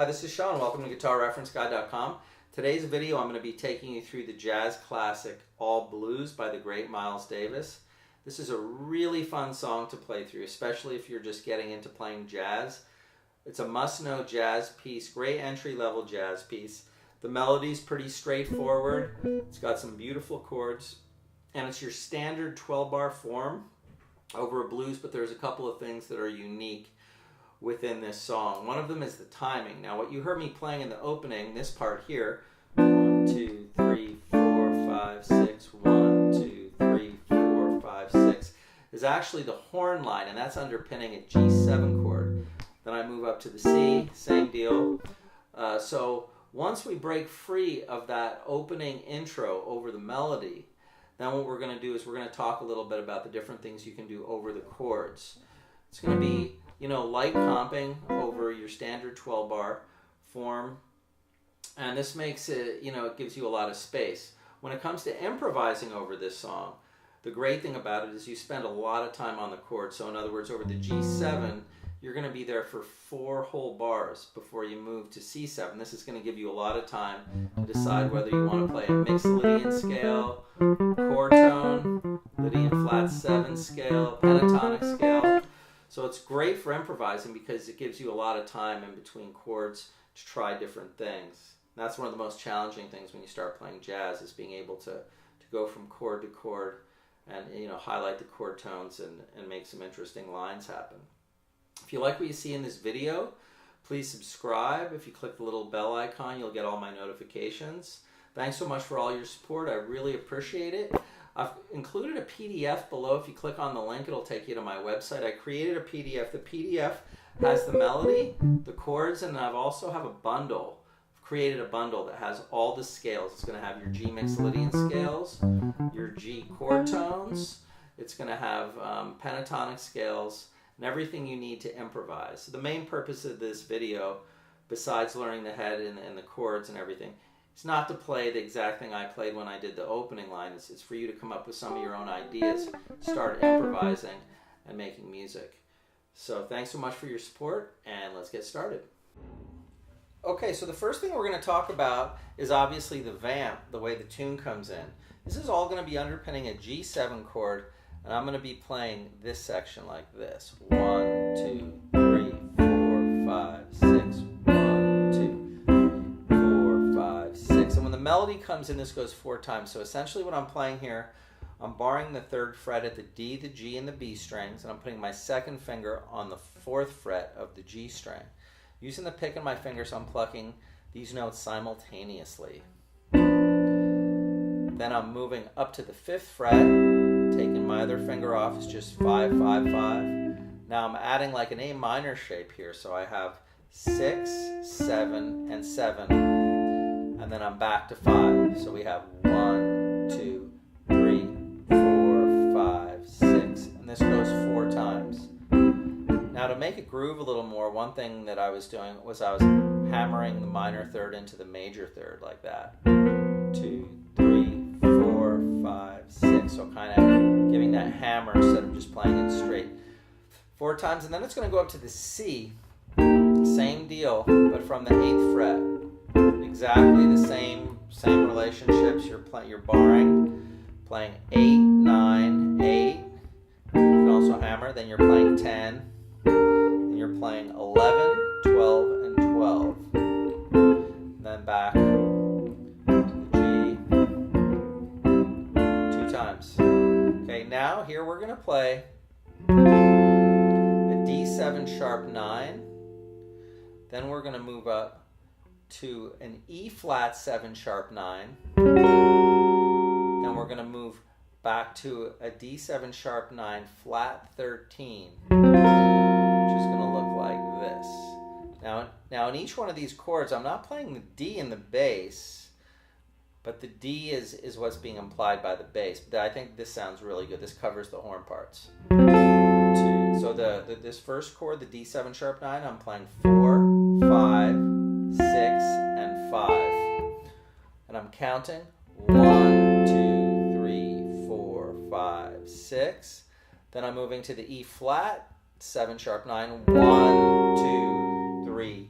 Hi, this is Sean. Welcome to GuitarReferenceGuide.com. Today's video I'm going to be taking you through the jazz classic All Blues by the great Miles Davis. This is a really fun song to play through, especially if you're just getting into playing jazz. It's a must-know jazz piece, great entry-level jazz piece. The melody's pretty straightforward. It's got some beautiful chords, and it's your standard 12-bar form over a blues, but there's a couple of things that are unique within this song. One of them is the timing. Now, what you heard me playing in the opening, this part here, 1, 2, 3, 4, 5, 6, 1, 2, 3, 4, 5, 6, is actually the horn line, and that's underpinning a G7 chord. Then I move up to the C, same deal. So once we break free of that opening intro over the melody, then what we're going to do is we're going to talk a little bit about the different things you can do over the chords. It's going to be, light comping over your standard 12-bar form, and this makes it, it gives you a lot of space. When it comes to improvising over this song, the great thing about it is you spend a lot of time on the chord. So in other words, over the G7, you're going to be there for 4 whole bars before you move to C7. This is going to give you a lot of time to decide whether you want to play a Mixolydian Scale, Chord Tone, Lydian flat 7 scale, Pentatonic scale. So it's great for improvising because it gives you a lot of time in between chords to try different things. And that's one of the most challenging things when you start playing jazz, is being able to go from chord to chord and highlight the chord tones and make some interesting lines happen. If you like what you see in this video, please subscribe. If you click the little bell icon, you'll get all my notifications. Thanks so much for all your support. I really appreciate it. I've included a PDF below. If you click on the link, it'll take you to my website. I created a PDF. The PDF has the melody, the chords, and I've also have a bundle. I've created a bundle that has all the scales. It's going to have your G Mixolydian scales, your G chord tones. It's going to have pentatonic scales, and everything you need to improvise. So the main purpose of this video, besides learning the head and the chords and everything, it's not to play the exact thing I played when I did the opening line. It's for you to come up with some of your own ideas, start improvising and making music. So thanks so much for your support, and let's get started. Okay, so the first thing we're going to talk about is obviously the vamp, the way the tune comes in. This is all going to be underpinning a G7 chord, and I'm going to be playing this section like this. 1, 2, 3, 4, 5, 6. 1, 2, 4, 5, 6. And when the melody comes in, this goes 4 times. So essentially what I'm playing here, I'm barring the 3rd fret at the D, the G, and the B strings, and I'm putting my 2nd finger on the 4th fret of the G string. Using the pick in my finger, so I'm plucking these notes simultaneously. Then I'm moving up to the 5th fret, taking my other finger off. It's just 5, 5, 5. Now I'm adding like an A minor shape here, so I have 6, 7, and 7, and then I'm back to 5. So we have 1, 2, 3, 4, 5, 6, and this goes 4 times. Now to make it groove a little more, one thing that I was doing was I was hammering the minor 3rd into the major 3rd like that. 2, 3, 4, 5, 6. So kind of giving that hammer instead of just playing it straight. 4 times, and then it's going to go up to the C. Same deal, but from the 8th fret. Exactly the same relationships. You're barring, playing 8, 9, 8. You can also hammer. Then you're playing 10. Then you're playing 11, 12, and 12. And then back to the G 2 times. Okay, now here we're going to play a D7 sharp 9. Then we're going to move up to an E flat 7 sharp 9. Then we're going to move back to a D7 sharp 9 flat 13, which is going to look like this. Now in each one of these chords, I'm not playing the D in the bass, but the D is what's being implied by the bass. But I think this sounds really good. This covers the horn parts. So this first chord, the D7 sharp 9, I'm playing 4, 5, 6, and 5. And I'm counting 1, 2, 3, 4, 5, 6. Then I'm moving to the E flat, 7 sharp 9, 1, 2, 3,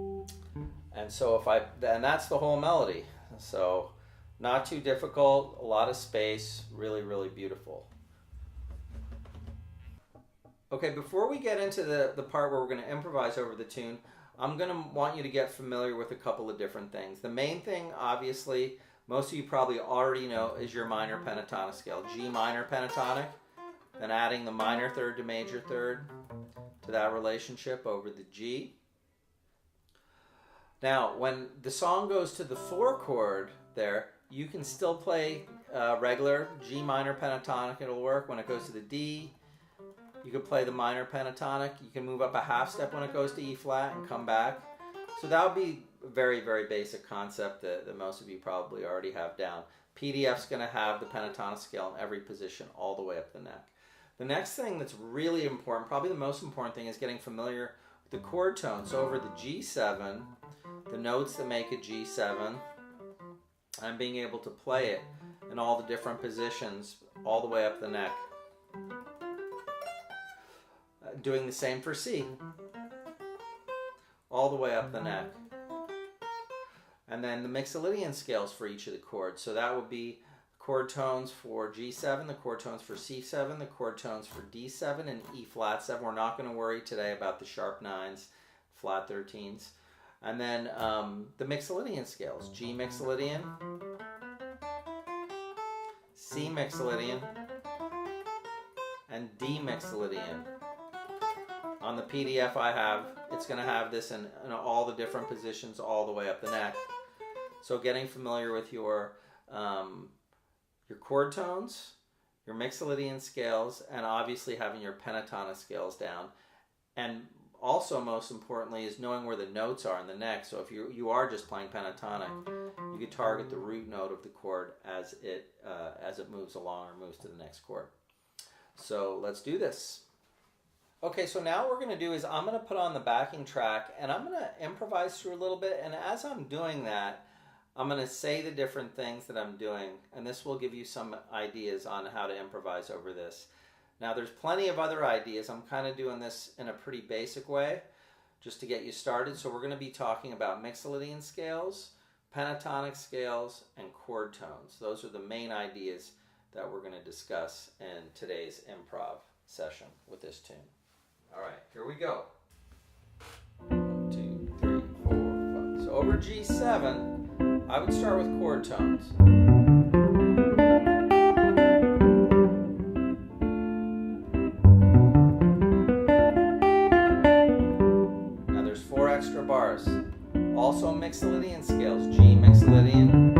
so and that's the whole melody. So not too difficult, a lot of space, really, really beautiful. Okay, before we get into the part where we're going to improvise over the tune, I'm going to want you to get familiar with a couple of different things. The main thing, obviously, most of you probably already know, is your minor pentatonic scale. G minor pentatonic, then adding the minor third to major third to that relationship over the G. Now, when the song goes to the 4 chord there, you can still play regular G minor pentatonic, it'll work. When it goes to the D, you can play the minor pentatonic. You can move up a half step when it goes to E flat and come back. So that would be a very, very basic concept that most of you probably already have down. PDF's going to have the pentatonic scale in every position all the way up the neck. The next thing that's really important, probably the most important thing, is getting familiar with the chord tones. So over the G7, the notes that make a G7, and being able to play it in all the different positions all the way up the neck. Doing the same for C, all the way up the neck. And then the Mixolydian scales for each of the chords. So that would be chord tones for G7, the chord tones for C7, the chord tones for D7 and E flat 7. We're not going to worry today about the sharp 9s, flat 13s. And then the Mixolydian scales, G Mixolydian, C Mixolydian, and D Mixolydian. On the PDF I have, it's going to have this in all the different positions all the way up the neck. So getting familiar with your chord tones, your Mixolydian scales, and obviously having your pentatonic scales down. And also, most importantly, is knowing where the notes are in the neck. So if you are just playing pentatonic, you could target the root note of the chord as it moves along or moves to the next chord. So let's do this. Okay, so now what we're going to do is I'm going to put on the backing track and I'm going to improvise through a little bit, and as I'm doing that, I'm going to say the different things that I'm doing, and this will give you some ideas on how to improvise over this. Now there's plenty of other ideas. I'm kind of doing this in a pretty basic way just to get you started. So we're going to be talking about Mixolydian scales, pentatonic scales, and chord tones. Those are the main ideas that we're going to discuss in today's improv session with this tune. All right, here we go. 1, 2, 3, 4, 5. So over G7, I would start with chord tones. Now there's 4 extra bars. Also Mixolydian scales, G Mixolydian.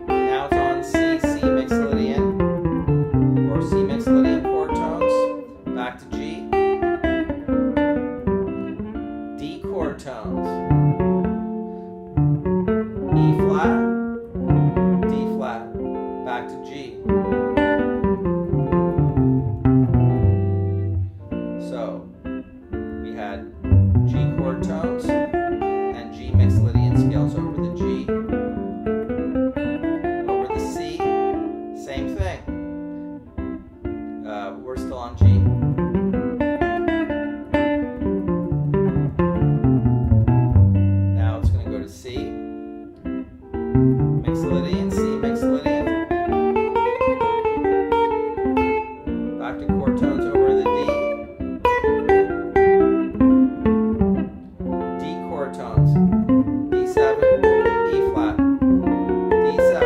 Now it's on C, C Mixolydian, or C Mixolydian chord tones. Back to G. D chord tones. E flat, D flat, back to G. So we had G chord tones and G Mixolydian scales over the G. Over the C, same thing. We're still on G. Now it's going to go to C. Mixolydian, C Mixolydian. Back to chord tones over the D. D chord tones. D7, E flat, D7.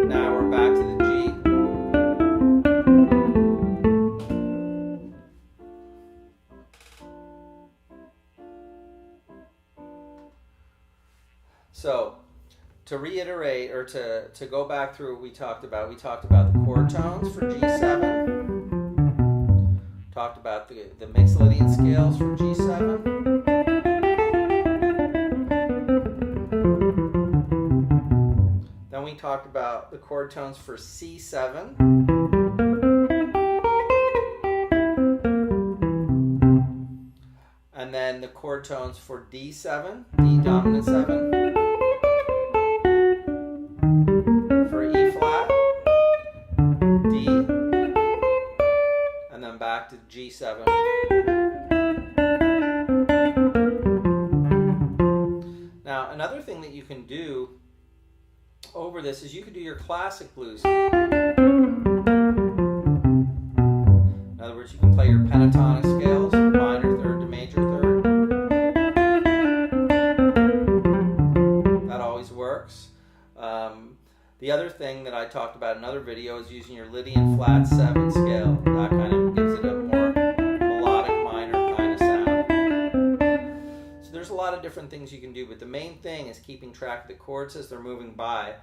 Now we're back to the G. So, to reiterate, or to go back through what we talked about the chord tones for G7, talked about the Mixolydian scales for G7, then we talked about the chord tones for C7, and then the chord tones for D7, D dominant 7, for E flat, D, and then back to G7. that you can do over this is you could do your classic blues. In other words, you can play your pentatonic scales, minor third to major third. That always works. The other thing that I talked about in another video is using your Lydian flat 7 scale. That kind of gives it a more melodic minor kind of sound. So there's a lot of different things you can do, but the main thing is keeping track of the chords as they're moving by,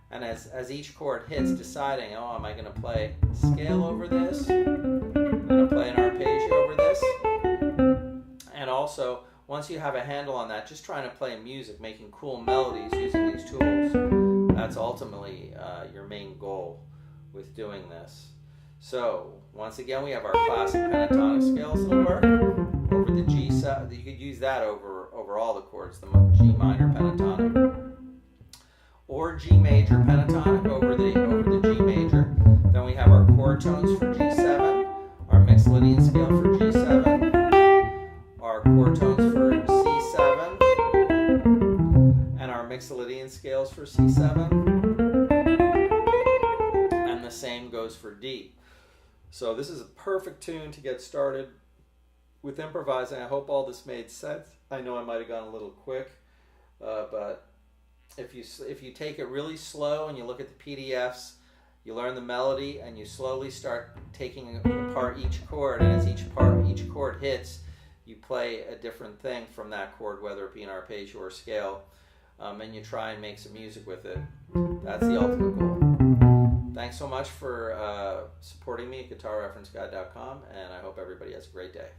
and as each chord hits, deciding, oh, am I going to play scale over this? I'm going to play an arpeggio over this? And also, once you have a handle on that, just trying to play music, making cool melodies using these tools. That's ultimately your main goal with doing this. So, once again, we have our classic pentatonic scales that'll work. Over the G7, you could use that over all the chords, the G minor pentatonic. Or G major pentatonic over the G major. Then we have our chord tones for G7, our Mixolydian scale for G7, our chord tones for C7, and our Mixolydian scales for C7, and the same goes for D. So this is a perfect tune to get started with improvising. I hope all this made sense. I know I might have gone a little quick, but if you take it really slow and you look at the PDFs, you learn the melody and you slowly start taking apart each chord, and as each chord hits, you play a different thing from that chord, whether it be an arpeggio or scale, and you try and make some music with it. That's the ultimate goal. Thanks so much for supporting me at guitarreferenceguide.com, and I hope everybody has a great day.